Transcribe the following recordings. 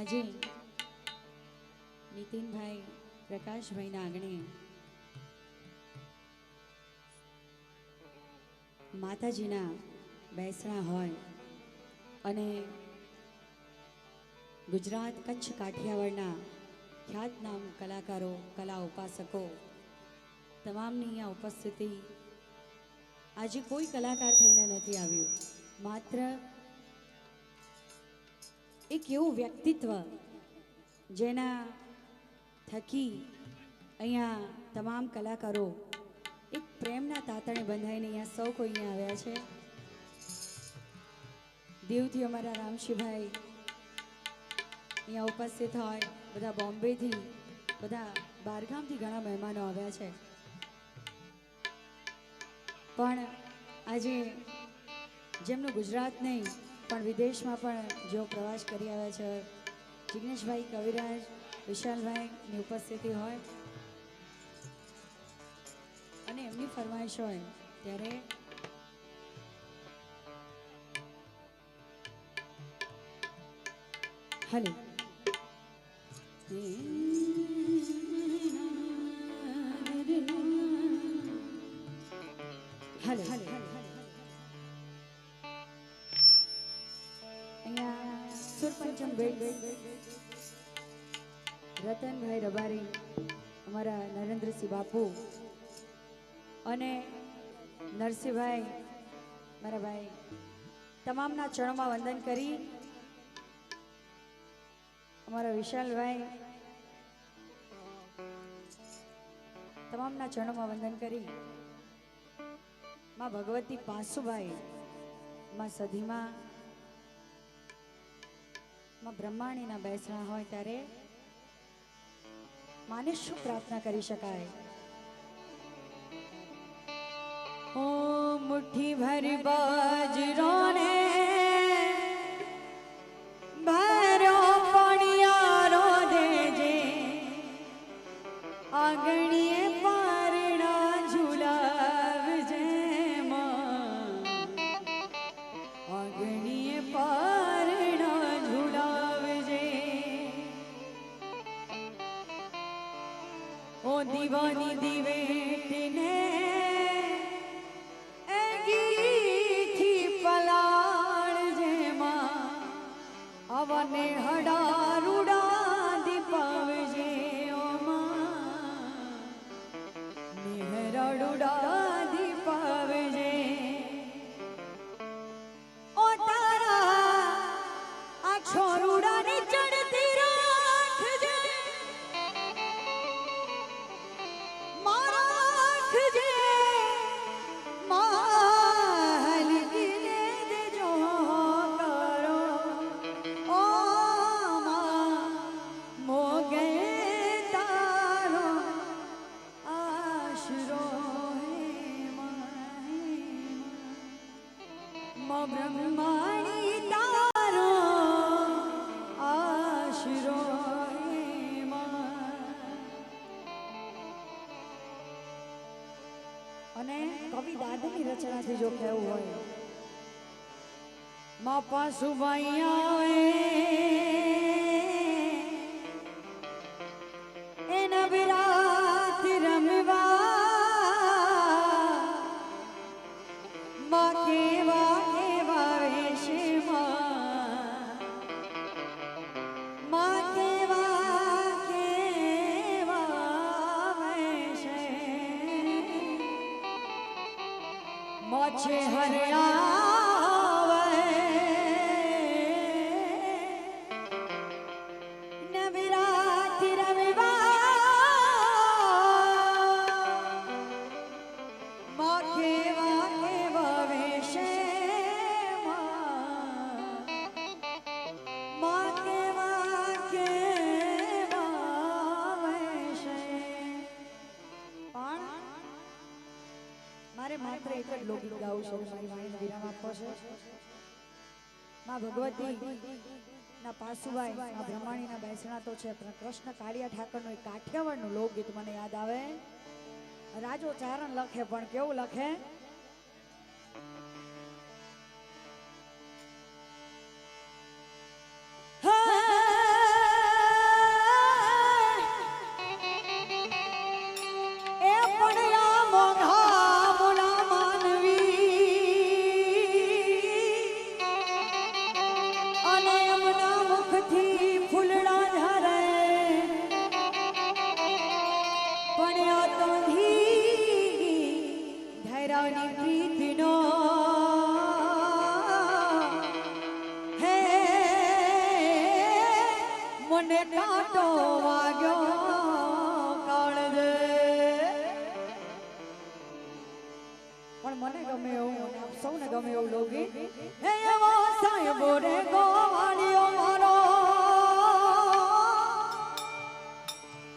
આજે નીતિનભાઈ પ્રકાશભાઈના આંગણે માતાજીના બેસણા હોય અને ગુજરાત કચ્છ કાઠિયાવાડના ખ્યાતનામ કલાકારો કલા ઉપાસકો તમામની અહીંયા ઉપસ્થિતિ આજે કોઈ કલાકાર થઈને નથી આવ્યું, માત્ર એક એવું વ્યક્તિત્વ જેના થકી અહીંયા તમામ કલાકારો એક પ્રેમના તાતણે બંધાઈને અહીંયા સૌ કોઈ અહીંયા આવ્યા છે। દીવથી અમારા રામશીભાઈ અહીંયા ઉપસ્થિત હોય, બધા બોમ્બેથી, બધા બહારગામથી ઘણા મહેમાનો આવ્યા છે। પણ આજે જેમનું ગુજરાત નહીં પણ વિદેશમાં પણ જેઓ પ્રવાસ કરી આવ્યા છે, જિગ્નેશભાઈ, કવિરાજ, વિશાલભાઈની ઉપસ્થિતિ હોય અને એમની ફરમાઈશ હોય ત્યારે હલો હલો અહીંયા સુરપંચમ રતનભાઈ રબારી, અમારા નરેન્દ્રસિંહ બાપુ અને નરસિંહભાઈ મારા ભાઈ, તમામના ચરણોમાં વંદન કરી અમારા વિશાલભાઈ તમામના ચરણોમાં વંદન કરી માં ભગવતી પાસુભાઈ, માં સધીમાં, માં બ્રહ્માણીના બેસણા હોય ત્યારે માને શું પ્રાર્થના કરી શકાય? ઓ મુઠ્ઠી ભર બાજરો ને ભરો પણિયારો દેજે, આગણીએ પારણા ઝુલાવજે માં, આગણીએ પારણા ઝુલાવજે। ઓ દીવાની દિવેટને અવને હડારુડા દીપાવજે ઓ માં, નિહરડુડા દીપાવજે। ઓ તારા આ છોરુડાની ચડતી રાખજે, મારા રાખજે બ્રહ્માણી તારો આશરો અને કવિ દાદની રચનાથી જો કહેવું હોય, માં પાસુભાઈ આવે એના વિરાત રમવા, માં કેવા છે હરિયાવે નવરાત્રિ રવિવાર, માં કેવા કેવા વેશે, માં કેવા કેવા વેશે। પણ મારે માત્ર એક જ લોકગીત ગાવું છે, મારી વાણીને વિરામ આપવો છે। માં ભગવતી ના પાસુભાઈ, માં બ્રહ્માણીના બેસણા તો છે, પણ કૃષ્ણ કાળિયા ઠાકરનું એક કાઠિયાવાડનું લોકગીત મને યાદ આવે। રાજો ચારણ લખે, પણ કેવું લખે? હા મને કાંટો વાગ્યો કાળજે પણ મને ગમે એવું અને આપ સૌને ગમે એવું લોગી હે એવો સાહેબો રે ગોવાળિયો મારો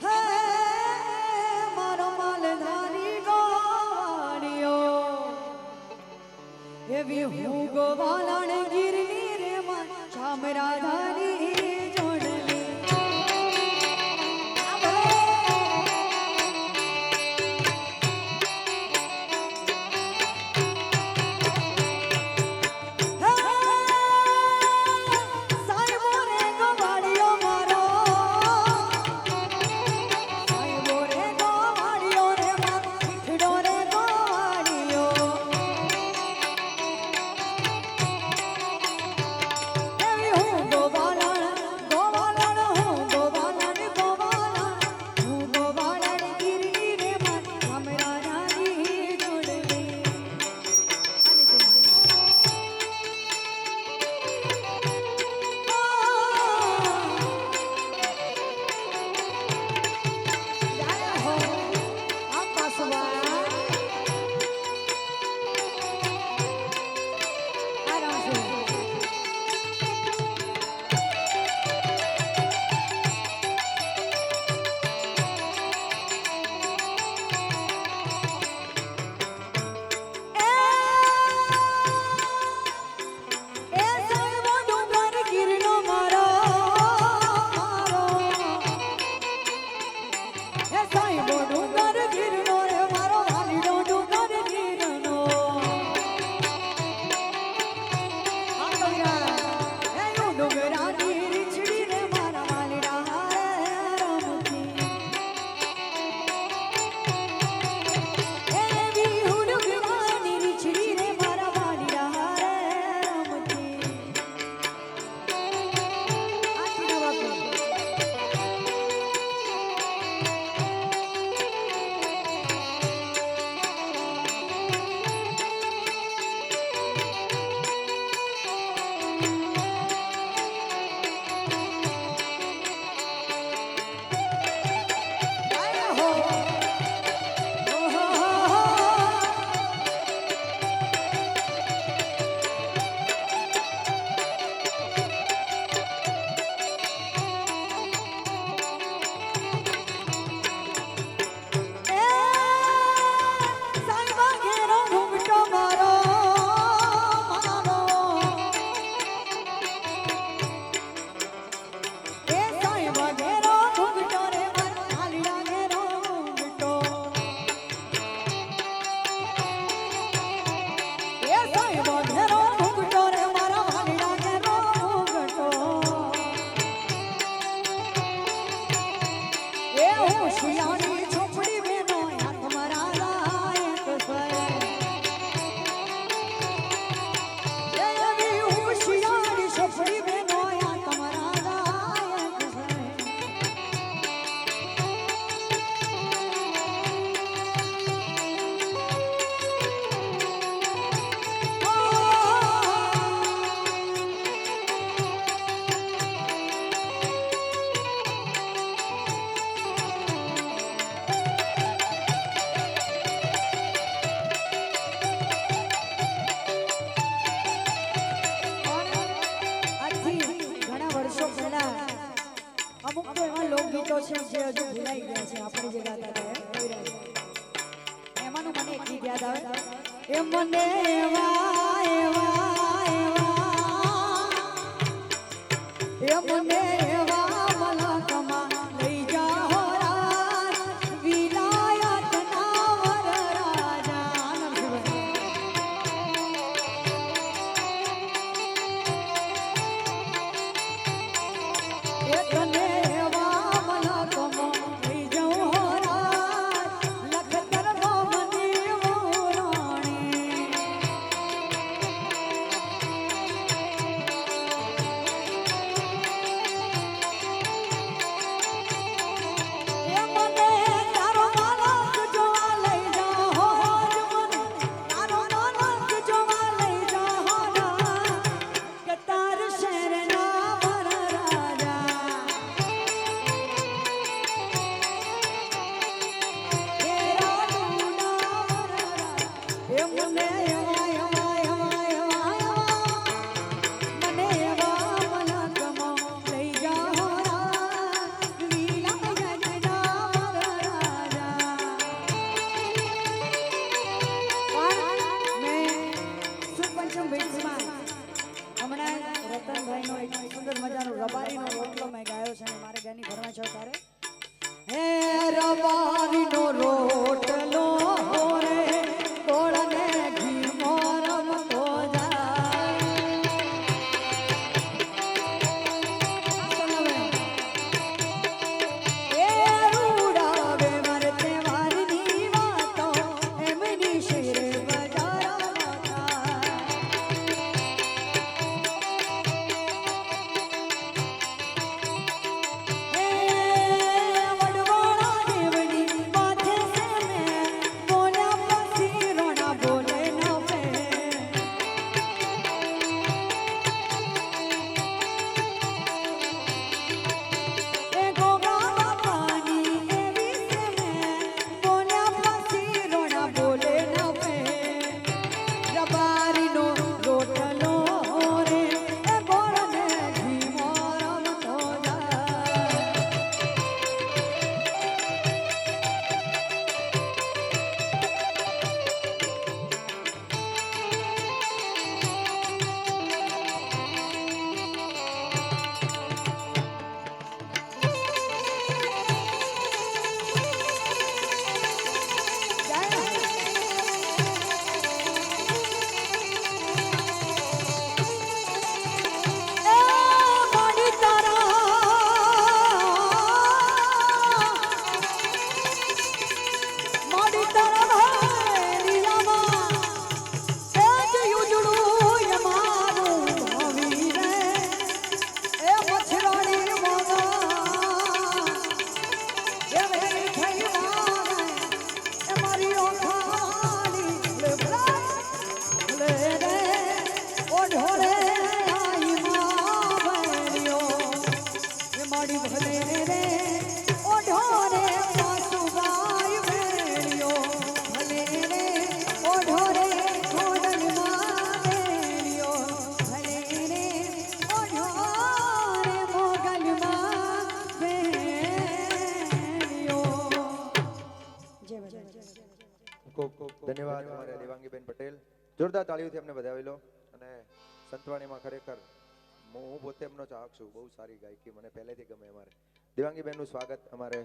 હે મારો માલધારી ગોવાળિયો એવી હું ગોવાળણ ગીરની રે માં ચામરાધારી લોકગીતો છે જે હજુ ભૂલાઈ ગયા છે આપણે જે ગાતા હતા એમાંનું મને એક ગીત યાદ આવે એ મને એવા એવા એવા એ મને એવા મલકમાં લઈ જાઓ વિલાયતના વરરાજા એ તને ભલે રે ઓઢો રે પાસુબાઈ વેણ્યો ભલે રે ઓઢો રે ઘોડલમાં વેણ્યો ભલે રે ઓઢો રે મોગલમાં વેણ્યો જય ખૂબ ખૂબ ધન્યવાદ અમારે દેવાંગીબેન પટેલ. જોરદાર તાળીઓથી અમને વધાવી લો. અને સંતવાણીમાં ખરેખર હું પોતે એમનો ચાહક છું. બહુ સારી ગાયકી મને પહેલેથી ગમે. અમારે દેવાંગીબેનનું સ્વાગત અમારે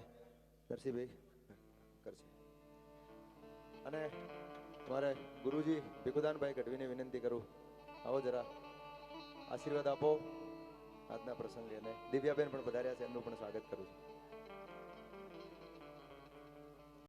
નરસિંહભાઈ કરશે. અને અમારે ગુરુજી ભીખુદાનભાઈ ગઢવીને વિનંતી કરું, આવો જરા આશીર્વાદ આપો આજના પ્રસંગે. અને દિવ્યાબેન પણ પધાર્યા છે, એમનું પણ સ્વાગત કરું છું.